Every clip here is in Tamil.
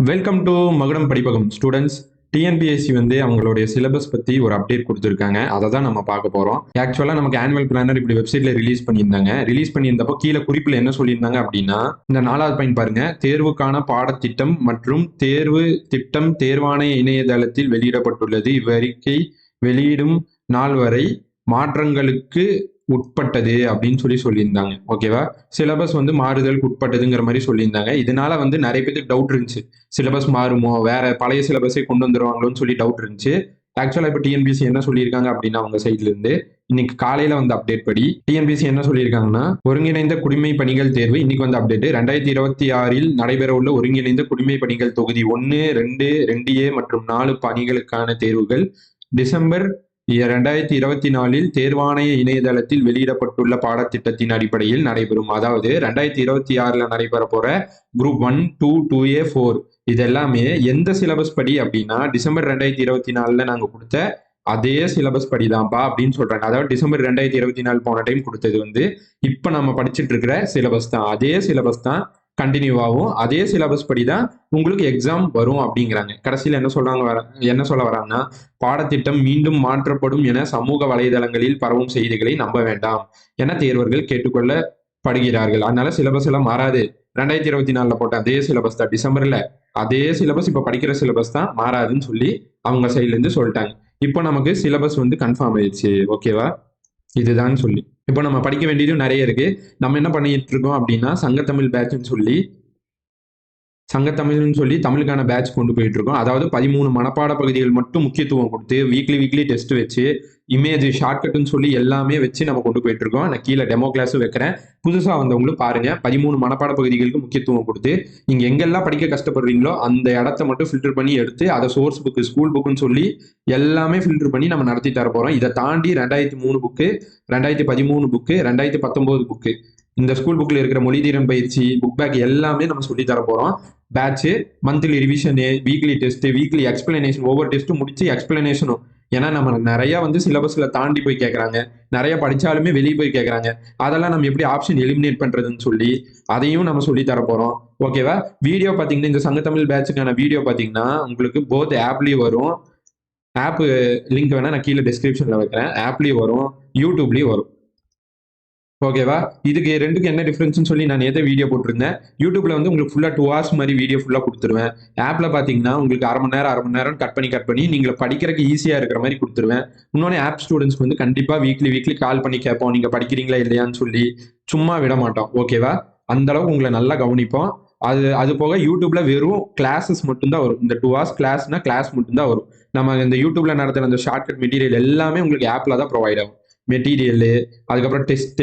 வெல்கம் டு மகுடம் படிப்பகம் ஸ்டூடெண்ட்ஸ். டிஎன்பிஎஸ்சி வந்து அவங்களுடைய சிலபஸ் பற்றி ஒரு அப்டேட் கொடுத்துருக்காங்க. அதை தான் நம்ம பார்க்க போகிறோம். ஆக்சுவலாக நமக்கு ஆனுவல் பிளானர் இப்படி வெப்சைட்டில் ரிலீஸ் பண்ணியிருந்தாங்க. ரிலீஸ் பண்ணியிருந்தப்போ கீழே குறிப்பில் என்ன சொல்லியிருந்தாங்க அப்படின்னா, இந்த 4வது பாயிண்ட் பாருங்க, தேர்வுக்கான பாடத்திட்டம் மற்றும் தேர்வு திட்டம் தேர்வாணைய இணையதளத்தில் வெளியிடப்பட்டுள்ளது. இவ்வறிக்கை வெளியிடும் நாள் வரை மாற்றங்களுக்கு உட்பட்டது அப்படின்னு சொல்லியிருந்தாங்க. ஓகேவா? சிலபஸ் வந்து மாறுதலுக்கு உட்பட்டதுங்கிற மாதிரி சொல்லியிருந்தாங்க. இதனால வந்து நிறைய பேருக்கு டவுட் இருந்துச்சு, சிலபஸ் மாறுமோ, வேற பழைய சிலபஸே கொண்டு வந்துருவாங்களோன்னு சொல்லி டவுட் இருந்துச்சு. ஆக்சுவலா இப்ப டிஎன்பிசி என்ன சொல்லியிருக்காங்க அப்படின்னா, அவங்க சைட்ல இருந்து இன்னைக்கு காலையில வந்து அப்டேட் படி டிஎன்பிசி என்ன சொல்லியிருக்காங்கன்னா, ஒருங்கிணைந்த குடிமை பணிகள் தேர்வு இன்னைக்கு வந்து அப்டேட் 2026 நடைபெற உள்ள ஒருங்கிணைந்த குடிமை பணிகள் தொகுதி 1, 2, 2A மற்றும் 4 பணிகளுக்கான தேர்வுகள் டிசம்பர் 2024 தேர்வாணைய இணையதளத்தில் வெளியிடப்பட்டுள்ள பாடத்திட்டத்தின் அடிப்படையில் நடைபெறும். அதாவது 2026 நடைபெற போற குரூப் 1, 2, 2A, 4 இது எல்லாமே எந்த சிலபஸ் படி அப்படின்னா, டிசம்பர் 2024 நாங்க கொடுத்த அதே சிலபஸ் படிதான்ப்பா அப்படின்னு சொல்றாங்க. அதாவது டிசம்பர் 2024 போன டைம் கொடுத்தது வந்து இப்ப நம்ம படிச்சுட்டு இருக்கிற சிலபஸ் தான். அதே சிலபஸ் தான் கண்டினியூ ஆகும். அதே சிலபஸ் படி தான் உங்களுக்கு எக்ஸாம் வரும் அப்படிங்கிறாங்க. கடைசியில் என்ன சொல்ல வராங்கன்னா, பாடத்திட்டம் மீண்டும் மாற்றப்படும் என சமூக வலைதளங்களில் பரவும் செய்திகளை நம்ப வேண்டாம் என தேர்வர்கள் கேட்டுக்கொள்ளப்படுகிறார்கள். அதனால சிலபஸ் எல்லாம் மாறாது. 2024 போட்ட அதே சிலபஸ் தான் டிசம்பர்ல, அதே சிலபஸ் இப்ப படிக்கிற சிலபஸ் தான், மாறாதுன்னு சொல்லி அவங்க சைட்ல இருந்து சொல்லிட்டாங்க. இப்போ நமக்கு சிலபஸ் வந்து கன்ஃபார்ம் ஆயிடுச்சு. ஓகேவா? இதுதான் சொல்லி இப்போ நம்ம படிக்க வேண்டியதும் நிறைய இருக்கு. நம்ம என்ன பண்ணிட்டு இருக்கோம் அப்படின்னா, சங்கத்தமிழ் பேட்ச்னு சொல்லி தமிழுக்கான பேட்ச் கொண்டு போயிட்டு இருக்கோம். அதாவது 13 மனப்பாட பகுதிகள் மட்டும் முக்கியத்துவம் கொடுத்து வீக்லி டெஸ்ட் வச்சு இமேஜ் ஷார்ட்கட்னு சொல்லி எல்லாமே வச்சு நம்ம கொண்டு போயிட்டு இருக்கோம். நான் கீழே டெமோ கிளாஸும் வைக்கிறேன். புதுசாக வந்தவங்களும் பாருங்க. 13 மனப்பாட பகுதிகளுக்கு முக்கியத்துவம் கொடுத்து நீங்க எங்கெல்லாம் படிக்க கஷ்டப்படுறீங்களோ அந்த இடத்த மட்டும் ஃபில்டர் பண்ணி எடுத்து அதை சோர்ஸ் புக்கு, ஸ்கூல் புக்குன்னு சொல்லி எல்லாமே ஃபில்டர் பண்ணி நம்ம நடத்தி தர போறோம். இதை தாண்டி 2003 புக்கு, 2013 புக்கு, 2019 புக்கு, இந்த ஸ்கூல் புக்ல இருக்கிற மொழி திறன் பயிற்சி புக் பேக் எல்லாமே நம்ம சொல்லி தர போறோம். Batch, monthly revision, weekly test, weekly explanation, ஒவ்வொரு டெஸ்ட்டும் முடிச்சு எக்ஸ்பிளனேஷனும். ஏன்னா நம்ம நிறைய வந்து சிலபஸ்ல தாண்டி போய் கேட்கறாங்க, நிறைய படிச்சாலுமே வெளியே போய் கேட்கறாங்க. அதெல்லாம் நம்ம எப்படி ஆப்ஷன் எலிமினேட் பண்றதுன்னு சொல்லி அதையும் நம்ம சொல்லி தர போறோம். ஓகேவா? வீடியோ பாத்தீங்கன்னா, இந்த சங்கத்தமிழ் பேட்சுக்கான வீடியோ பாத்தீங்கன்னா உங்களுக்கு போத் ஆப்லயும் வரும். ஆப் லிங்க் வேணா நான் கீழே டிஸ்கிரிப்ஷன்ல வைக்கிறேன். ஆப்லயும் வரும், யூடியூப்லயும் வரும். ஓகேவா? இதுக்கு ரெண்டுக்கு என்ன டிஃபரன்ஸ்னு சொல்லி நான் நேற்று வீடியோ போட்டிருந்தேன். யூடியூப்ல வந்து உங்களுக்கு ஃபுல்லா 2 ஹவர்ஸ் மாதிரி வீடியோ ஃபுல்லா கொடுத்துருவேன். ஆப்ல பாத்தீங்கன்னா உங்களுக்கு அரை மணி நேரம் கட் பண்ணி நீங்க படிக்கிறதுக்கு ஈஸியா இருக்கிற மாதிரி கொடுத்துருவேன். இன்னொன்னு ஆப் ஸ்டூடெண்ட்ஸ்க்கு வந்து கண்டிப்பா வீக்லி கால் பண்ணி கேட்போம், நீங்க படிக்கிறீங்களா இல்லையான்னு சொல்லி. சும்மா விட மாட்டோம். ஓகேவா? அந்த அளவுக்கு உங்களை நல்லா கவனிப்போம். அது போக யூடியூப்ல வெறும் கிளாஸஸ் மட்டும்தான் வரும். இந்த 2 ஹவர்ஸ் கிளாஸ்னா கிளாஸ் மட்டும்தான் வரும். நம்ம இந்த யூடியூப்ல நடத்துற அந்த ஷார்ட்கட் மெட்டீரியல் எல்லாமே உங்களுக்கு ஆப்ல தான் ப்ரொவைட் ஆகும். மெட்டீரியல், அதுக்கப்புறம் டெஸ்ட்,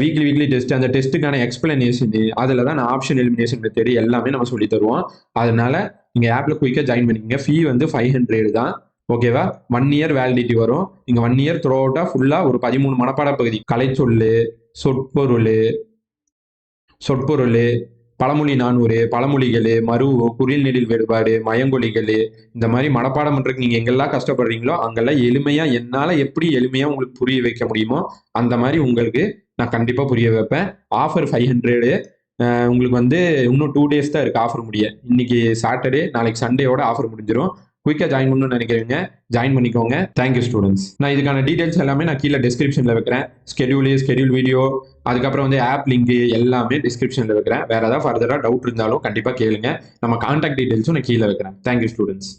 வீக்லி டெஸ்ட், அந்த டெஸ்ட்டுக்கான எக்ஸ்பிளனேஷன், அதில் தான் நான் ஆப்ஷன் எலிமினேஷன் மெத்தட் எல்லாமே நம்ம சொல்லி தருவோம். அதனால நீங்க ஆப்ல குயிக்காக ஜாயின் பண்ணிக்கங்க. ஃபீ வந்து 500 தான். ஓகேவா? 1 இயர் வேலிடிட்டி வரும். நீங்க 1 இயர் த்ரூ அவுட்டா ஃபுல்லா ஒரு 13 மனப்பாட பகுதி, கலைச்சொல்லு, சொற்பொருள், பழமொழி 400, பழமொழிகள், மருவு, குறில் நெடில் வேறுபாடு, மயங்கொலிகள், இந்த மாதிரி மனப்பாடம் பண்றதுக்கு நீங்க எங்கெல்லாம் கஷ்டப்படுறீங்களோ அங்கெல்லாம் எளிமையா, என்னால எப்படி எளிமையா உங்களுக்கு புரிய வைக்க முடியுமோ அந்த மாதிரி உங்களுக்கு நான் கண்டிப்பா புரிய வைப்பேன். ஆஃபர் 500. உங்களுக்கு வந்து இன்னும் 2 டேஸ் தான் இருக்கு ஆஃபர் முடிய. இன்னைக்கு சாட்டர்டே, நாளைக்கு சண்டேயோட ஆஃபர் முடிஞ்சிடும். குயிக்கா ஜாயின் பண்ணணும்னு நினைக்கிறீங்க, ஜாயின் பண்ணிக்கோங்க. Thank you students. நான் இதுக்கான டீடைல்ஸ் எல்லாமே நான் கீழே டிஸ்கிரிப்ஷன்ல வைக்கிறேன். ஸ்கெடியூல் வீடியோ, அதுக்கப்புறம் வந்து ஆப் லிங்க் எல்லாமே டிஸ்கிரிப்ஷன்ல வைக்கிறேன். வேற ஏதாவது ஃபர்தரா டவுட் இருந்தாலும் கண்டிப்பா கேளுங்க. நம்ம கான்டாக்ட் டீடைல்ஸும் நான் கீழே வைக்கிறேன். Thank you students.